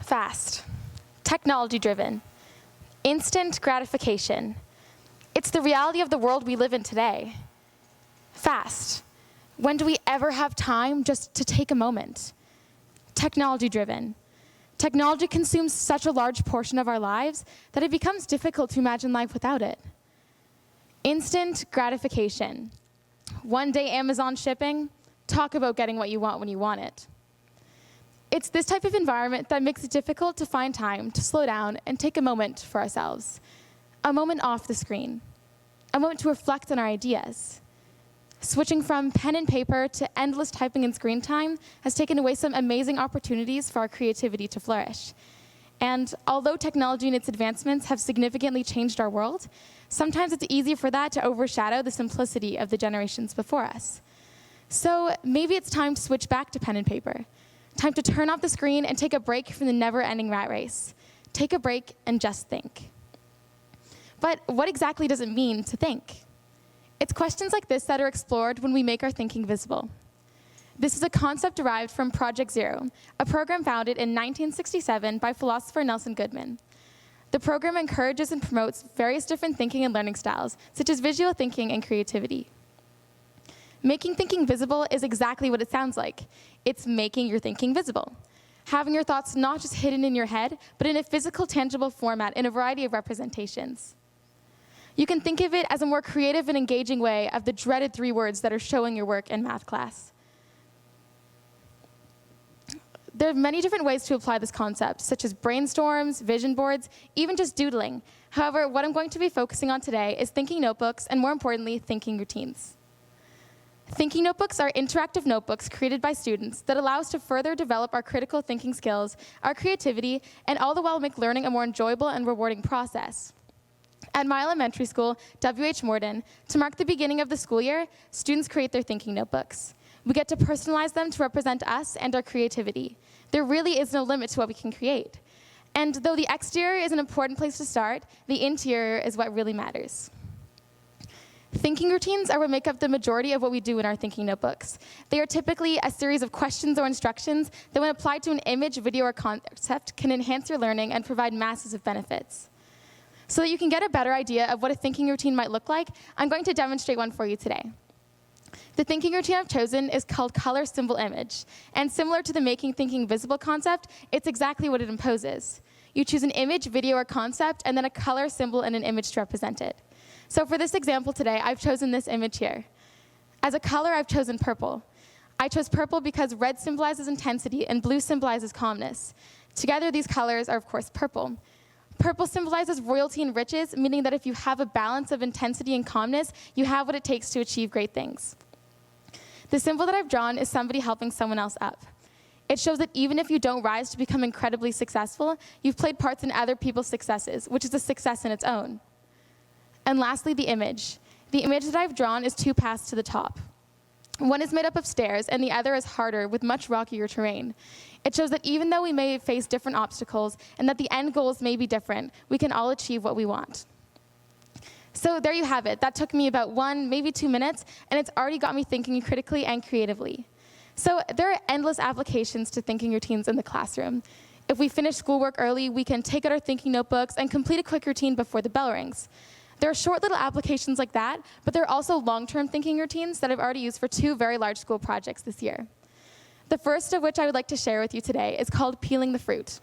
Fast, technology-driven, instant gratification. It's the reality of the world we live in today. Fast. When do we ever have time just to take a moment? Technology-driven. Technology consumes such a large portion of our lives that it becomes difficult to imagine life without it. Instant gratification. One day Amazon shipping, talk about getting what you want when you want it. It's this type of environment that makes it difficult to find time to slow down and take a moment for ourselves. A moment off the screen. A moment to reflect on our ideas. Switching from pen and paper to endless typing and screen time has taken away some amazing opportunities for our creativity to flourish. And although technology and its advancements have significantly changed our world, sometimes it's easy for that to overshadow the simplicity of the generations before us. So maybe it's time to switch back to pen and paper. Time to turn off the screen and take a break from the never-ending rat race. Take a break and just think. But what exactly does it mean to think? It's questions like this that are explored when we make our thinking visible. This is a concept derived from Project Zero, a program founded in 1967 by philosopher Nelson Goodman. The program encourages and promotes various different thinking and learning styles, such as visual thinking and creativity. Making thinking visible is exactly what it sounds like. It's making your thinking visible. Having your thoughts not just hidden in your head, but in a physical, tangible format in a variety of representations. You can think of it as a more creative and engaging way of the dreaded 3 words that are showing your work in math class. There are many different ways to apply this concept, such as brainstorms, vision boards, even just doodling. However, what I'm going to be focusing on today is thinking notebooks, and more importantly, thinking routines. Thinking notebooks are interactive notebooks created by students that allow us to further develop our critical thinking skills, our creativity, and all the while make learning a more enjoyable and rewarding process. At my elementary school, W.H. Morden, to mark the beginning of the school year, students create their thinking notebooks. We get to personalize them to represent us and our creativity. There really is no limit to what we can create. And though the exterior is an important place to start, the interior is what really matters. Thinking routines are what make up the majority of what we do in our thinking notebooks. They are typically a series of questions or instructions that, when applied to an image, video, or concept, can enhance your learning and provide masses of benefits. So that you can get a better idea of what a thinking routine might look like, I'm going to demonstrate one for you today. The thinking routine I've chosen is called color, symbol, image. And similar to the making thinking visible concept, it's exactly what it imposes. You choose an image, video, or concept, and then a color, symbol, and an image to represent it. So for this example today, I've chosen this image here. As a color, I've chosen purple. I chose purple because red symbolizes intensity and blue symbolizes calmness. Together, these colors are, of course, purple. Purple symbolizes royalty and riches, meaning that if you have a balance of intensity and calmness, you have what it takes to achieve great things. The symbol that I've drawn is somebody helping someone else up. It shows that even if you don't rise to become incredibly successful, you've played parts in other people's successes, which is a success in its own. And lastly, the image. The image that I've drawn is 2 paths to the top. One is made up of stairs, and the other is harder with much rockier terrain. It shows that even though we may face different obstacles and that the end goals may be different, we can all achieve what we want. So there you have it. That took me about 1, maybe 2 minutes, and it's already got me thinking critically and creatively. So there are endless applications to thinking routines in the classroom. If we finish schoolwork early, we can take out our thinking notebooks and complete a quick routine before the bell rings. There are short little applications like that, but there are also long-term thinking routines that I've already used for 2 very large school projects this year. The first of which I would like to share with you today is called peeling the fruit.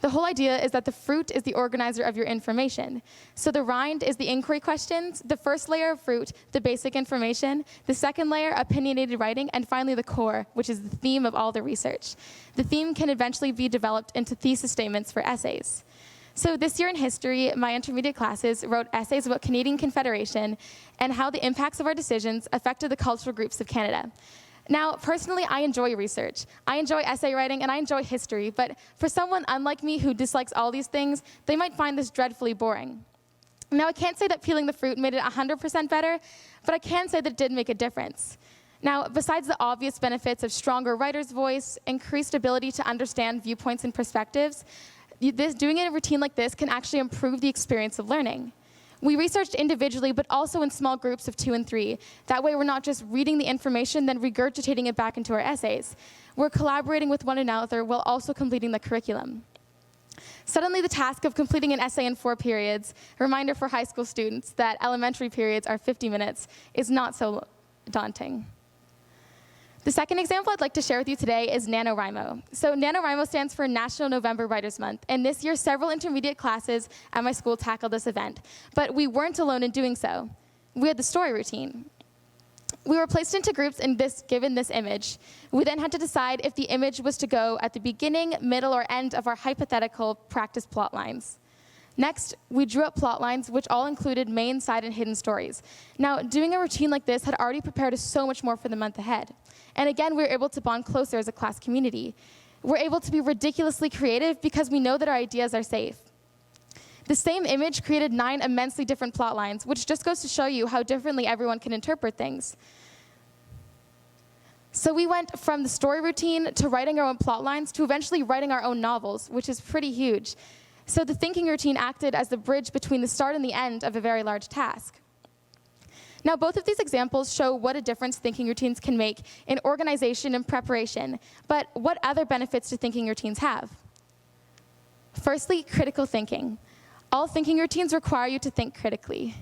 The whole idea is that the fruit is the organizer of your information. So the rind is the inquiry questions, the first layer of fruit, the basic information, the second layer, opinionated writing, and finally the core, which is the theme of all the research. The theme can eventually be developed into thesis statements for essays. So this year in history, my intermediate classes wrote essays about Canadian Confederation and how the impacts of our decisions affected the cultural groups of Canada. Now, personally, I enjoy research. I enjoy essay writing, and I enjoy history, but for someone unlike me who dislikes all these things, they might find this dreadfully boring. Now, I can't say that peeling the fruit made it 100% better, but I can say that it did make a difference. Now, besides the obvious benefits of stronger writer's voice, increased ability to understand viewpoints and perspectives, doing a routine like this can actually improve the experience of learning. We researched individually, but also in small groups of 2 and 3. That way we're not just reading the information, then regurgitating it back into our essays. We're collaborating with one another while also completing the curriculum. Suddenly, the task of completing an essay in 4 periods, a reminder for high school students that elementary periods are 50 minutes, is not so daunting. The second example I'd like to share with you today is NaNoWriMo. So NaNoWriMo stands for National November Writers Month, and this year several intermediate classes at my school tackled this event. But we weren't alone in doing so. We had the story routine. We were placed into groups and given this image. We then had to decide if the image was to go at the beginning, middle, or end of our hypothetical practice plot lines. Next, we drew up plot lines, which all included main, side, and hidden stories. Now, doing a routine like this had already prepared us so much more for the month ahead. And again, we were able to bond closer as a class community. We're able to be ridiculously creative because we know that our ideas are safe. The same image created 9 immensely different plot lines, which just goes to show you how differently everyone can interpret things. So we went from the story routine to writing our own plot lines to eventually writing our own novels, which is pretty huge. So the thinking routine acted as the bridge between the start and the end of a very large task. Now, both of these examples show what a difference thinking routines can make in organization and preparation, but what other benefits do thinking routines have? Firstly, critical thinking. All thinking routines require you to think critically.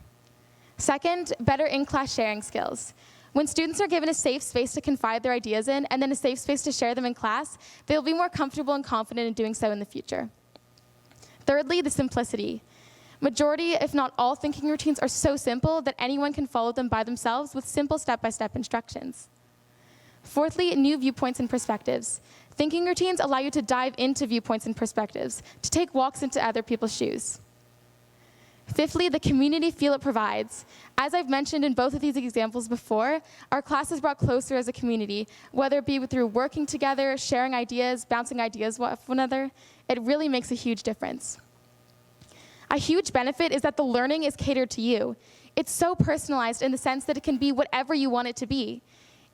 Second, better in-class sharing skills. When students are given a safe space to confide their ideas in, and then a safe space to share them in class, they'll be more comfortable and confident in doing so in the future. Thirdly, the simplicity. Majority, if not all, thinking routines are so simple that anyone can follow them by themselves with simple step-by-step instructions. Fourthly, new viewpoints and perspectives. Thinking routines allow you to dive into viewpoints and perspectives, to take walks into other people's shoes. Fifthly, the community feel it provides. As I've mentioned in both of these examples before, our class is brought closer as a community, whether it be through working together, sharing ideas, bouncing ideas with one another. It really makes a huge difference. A huge benefit is that the learning is catered to you. It's so personalized in the sense that it can be whatever you want it to be.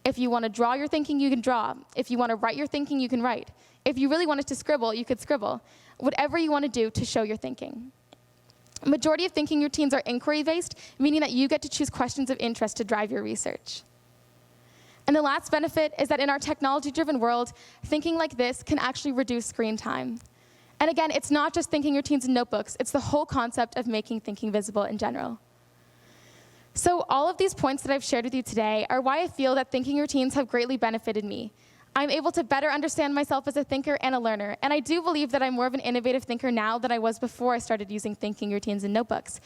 If you want to draw your thinking, you can draw. If you want to write your thinking, you can write. If you really wanted to scribble, you could scribble. Whatever you want to do to show your thinking. Majority of thinking routines are inquiry-based, meaning that you get to choose questions of interest to drive your research. And the last benefit is that in our technology-driven world, thinking like this can actually reduce screen time. And again, it's not just thinking routines and notebooks, it's the whole concept of making thinking visible in general. So all of these points that I've shared with you today are why I feel that thinking routines have greatly benefited me. I'm able to better understand myself as a thinker and a learner, and I do believe that I'm more of an innovative thinker now than I was before I started using thinking routines and notebooks.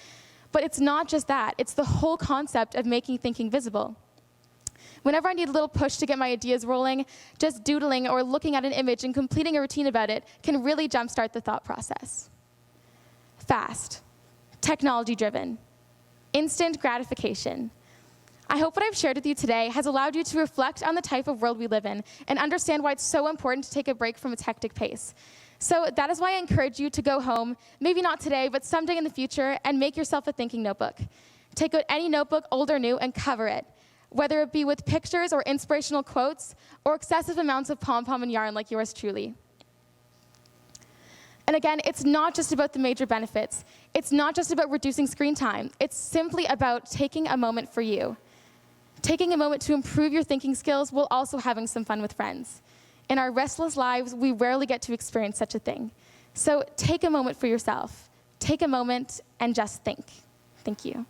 But it's not just that, it's the whole concept of making thinking visible. Whenever I need a little push to get my ideas rolling, just doodling or looking at an image and completing a routine about it can really jumpstart the thought process. Fast, technology-driven, instant gratification. I hope what I've shared with you today has allowed you to reflect on the type of world we live in and understand why it's so important to take a break from its hectic pace. So that is why I encourage you to go home, maybe not today, but someday in the future, and make yourself a thinking notebook. Take out any notebook, old or new, and cover it, whether it be with pictures or inspirational quotes or excessive amounts of pom-pom and yarn like yours truly. And again, it's not just about the major benefits. It's not just about reducing screen time. It's simply about taking a moment for you. Taking a moment to improve your thinking skills while also having some fun with friends. In our restless lives, we rarely get to experience such a thing. So take a moment for yourself. Take a moment and just think. Thank you.